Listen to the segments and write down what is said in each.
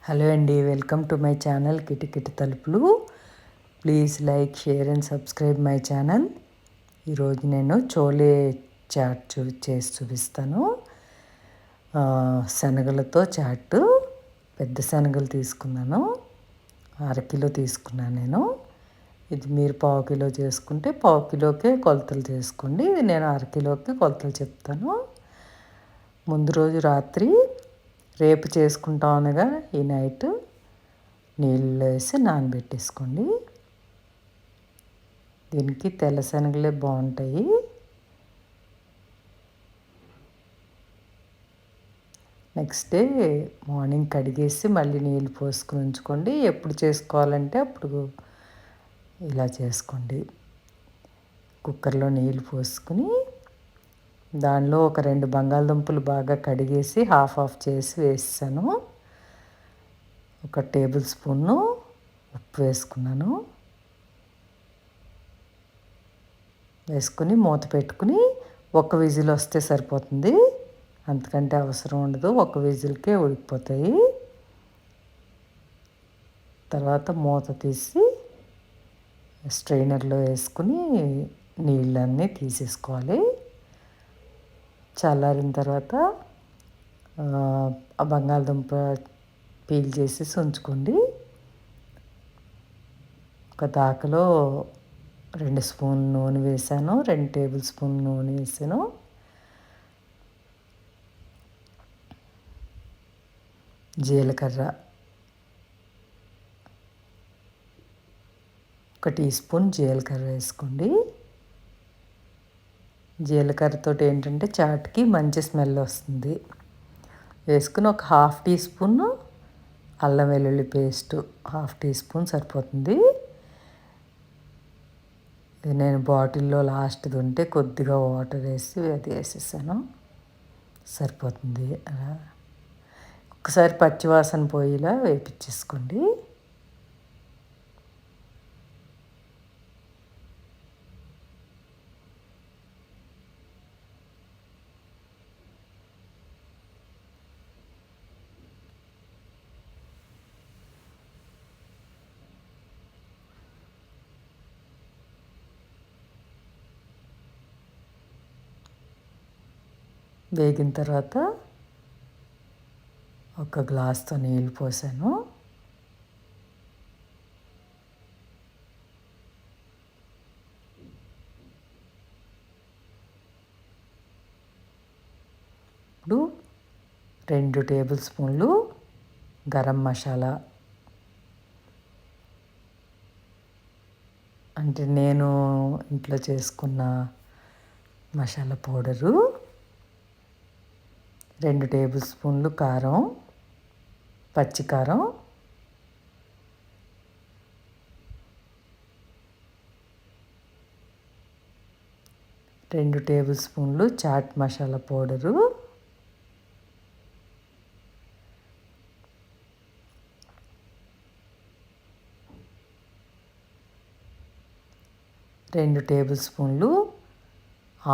Hello అండి, welcome to my channel కిటికిటి తలుపులు. Please like, share and subscribe my channel. ఈరోజు నేను చోలే చాట్ చేసి చూపిస్తాను. శనగలతో చాట్. పెద్ద శనగలు తీసుకున్నాను, అరకిలో తీసుకున్నాను నేను. ఇది మీరు పావు కిలో చేసుకుంటే పావు కిలోకే కొలతలు చేసుకోండి. ఇది నేను అరకిలోకి కొలతలు చెప్తాను. ముందు రోజు రాత్రి రేపు చేసుకుంటాం అనగా ఈ నైట్ నీళ్ళు వేసి నానబెట్టేసుకోండి. దీనికి తెల్ల శనగలే బాగుంటాయి. నెక్స్ట్ డే మార్నింగ్ కడిగేసి మళ్ళీ నీళ్ళు పోసుకుని ఉంచుకోండి. ఎప్పుడు చేసుకోవాలంటే అప్పుడు ఇలా చేసుకోండి. కుక్కర్లో నీళ్ళు పోసుకుని దానిలో ఒక 2 బంగాళదుంపలు బాగా కడిగేసి హాఫ్ చేసి వేసాను. 1 టేబుల్ స్పూను ఉప్పు వేసుకున్నాను. వేసుకుని మూత పెట్టుకుని 1 విజిల్ వస్తే సరిపోతుంది. అంతకంటే అవసరం ఉండదు. 1 విజిల్కే ఉడికిపోతాయి. తర్వాత మూత తీసి స్ట్రైనర్లో వేసుకుని నీళ్ళన్నీ తీసేసుకోవాలి. చల్లారిన తర్వాత ఆ బంగాళదుంప పీల్ చేసేసి ఉంచుకోండి. ఒక దాకలో 2 స్పూన్లు నూనె వేసాను, 2 టేబుల్ స్పూన్లు నూనె వేసాను. జీలకర్ర 1 టీ స్పూన్ జీలకర్ర వేసుకోండి. జీలకర్రతో ఏంటంటే చాట్కి మంచి స్మెల్ వస్తుంది. వేసుకుని ఒక హాఫ్ టీ స్పూన్ అల్లం వెల్లుల్లి పేస్ట్, హాఫ్ టీ స్పూన్ సరిపోతుంది. నేను బాటిల్లో లాస్ట్ది ఉంటే కొద్దిగా వాటర్ వేసి అది వేసేసాను, సరిపోతుంది. అలా ఒకసారి పచ్చివాసన పోయేలా వేపించేసుకోండి. వేగిన తర్వాత ఒక గ్లాస్తో నీళ్ళు పోసాను. ఇప్పుడు 2 టేబుల్ స్పూన్లు గరం మసాలా, అంటే నేను ఇంట్లో చేసుకున్న మసాలా పౌడరు, 2 టేబుల్ స్పూన్లు కారం, పచ్చికారం, 2 టేబుల్ స్పూన్లు చాట్ మసాలా పౌడరు, 2 టేబుల్ స్పూన్లు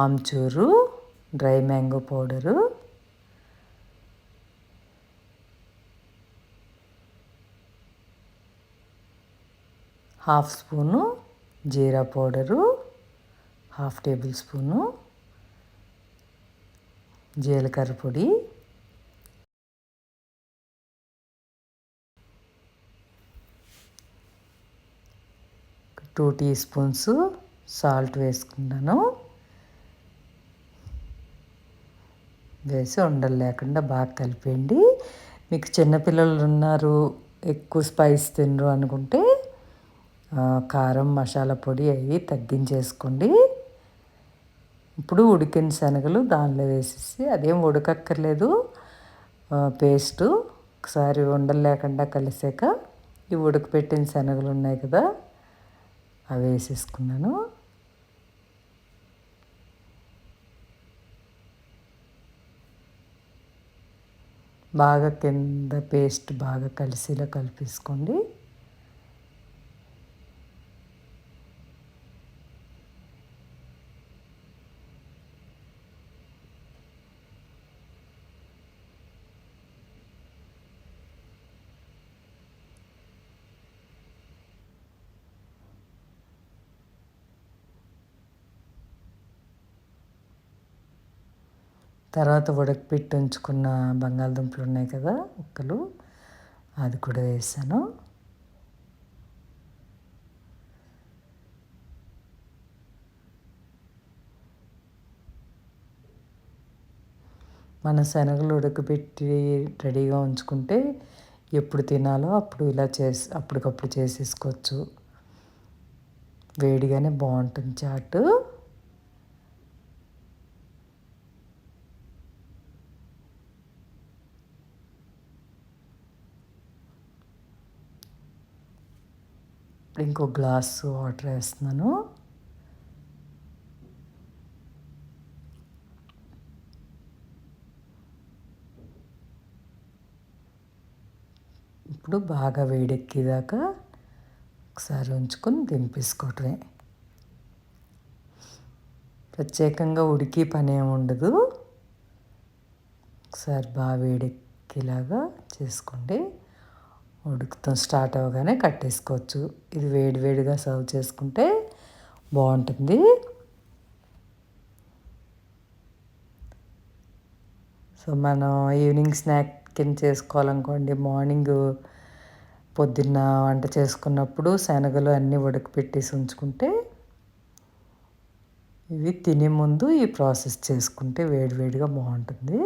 amchur dry mango powder, 1/2 spoon జీరా పౌడరు, 1/2 టేబుల్ స్పూను జీలకర్ర పొడి, 2 టీ స్పూన్స్ సాల్ట్ వేసుకున్నాను. వేసి ఉండలు లేకుండా బాగా కలిపేయండి. మీకు చిన్నపిల్లలు ఉన్నారు, ఎక్కువ స్పైస్ తినరు అనుకుంటే కారం మసాలా పొడి అవి తగ్గించేసుకోండి. ఇప్పుడు ఉడికిన శనగలు దానిలో వేసేసి, అదేం ఉడకక్కర్లేదు, పేస్టు ఒకసారి ఉండలు లేకుండా కలిసాక ఈ ఉడకపెట్టిన శనగలు ఉన్నాయి కదా, అవి వేసేసుకున్నాను. బాగా కింద పేస్ట్ బాగా కలిసేలా కలిపేసుకోండి. తర్వాత ఉడకపెట్టి ఉంచుకున్న బంగాళదుంపలు ఉన్నాయి కదా ముక్కలు, అది కూడా వేసాను. మన శనగలు ఉడకబెట్టి రెడీగా ఉంచుకుంటే ఎప్పుడు తినాలో అప్పుడు ఇలా అప్పటికప్పుడు చేసేసుకోవచ్చు. వేడిగానే బాగుంటుంది చాటు. ఇంకో గ్లాసు వాటర్ వేస్తున్నాను. ఇప్పుడు బాగా వేడెక్కేదాకా ఒకసారి ఉంచుకొని దింపేసుకోవటమే. ప్రత్యేకంగా ఉడికి పని ఏమి ఉండదు. ఒకసారి బాగా వేడెక్కేలాగా చేసుకోండి. ఉడుకుతాం స్టార్ట్ అవ్వగానే కట్టేసుకోవచ్చు. ఇది వేడివేడిగా సర్వ్ చేసుకుంటే బాగుంటుంది. సో మనం ఈవినింగ్ స్నాక్ కింద చేసుకోవాలనుకోండి, మార్నింగ్ పొద్దున్న వంట చేసుకున్నప్పుడు శనగలు అన్నీ ఉడకపెట్టేసి ఉంచుకుంటే ఇవి తినే ముందు ఈ ప్రాసెస్ చేసుకుంటే వేడివేడిగా బాగుంటుంది.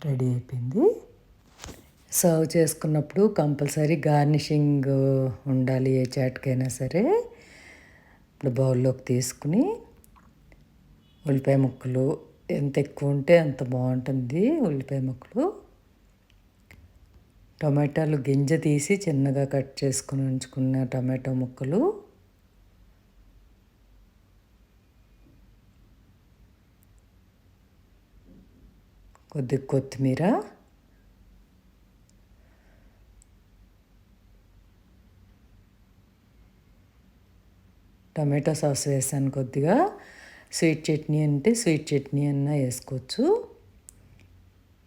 రెడీ అయిపోయింది. సర్వ్ చేసుకున్నప్పుడు కంపల్సరీ గార్నిషింగ్ ఉండాలి ఏ చాట్కైనా సరే. ఇప్పుడు బౌల్లోకి తీసుకుని ఉల్లిపాయ ముక్కలు ఎంత ఎక్కువ ఉంటే అంత బాగుంటుంది. ఉల్లిపాయ ముక్కలు, టమాటాలు గింజ తీసి చిన్నగా కట్ చేసుకుని ఉంచుకున్న టమాటో ముక్కలు, కొద్దిగా కొత్తిమీర, టమాటో సాస్ వేసాను కొద్దిగా. స్వీట్ చట్నీ అంటే స్వీట్ చట్నీ అన్నా వేసుకోవచ్చు.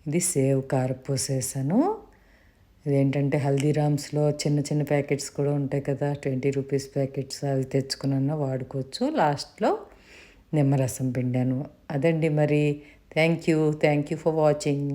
ఇది సేవ్ కారపూస వేసాను. ఇదేంటంటే హల్దీరామ్స్లో చిన్న చిన్న ప్యాకెట్స్ కూడా ఉంటాయి కదా, 20 రూపీస్ ప్యాకెట్స్, అవి తెచ్చుకున్నా వాడుకోవచ్చు. లాస్ట్లో నిమ్మరసం పిండాను. అదండి మరి. Thank you for watching.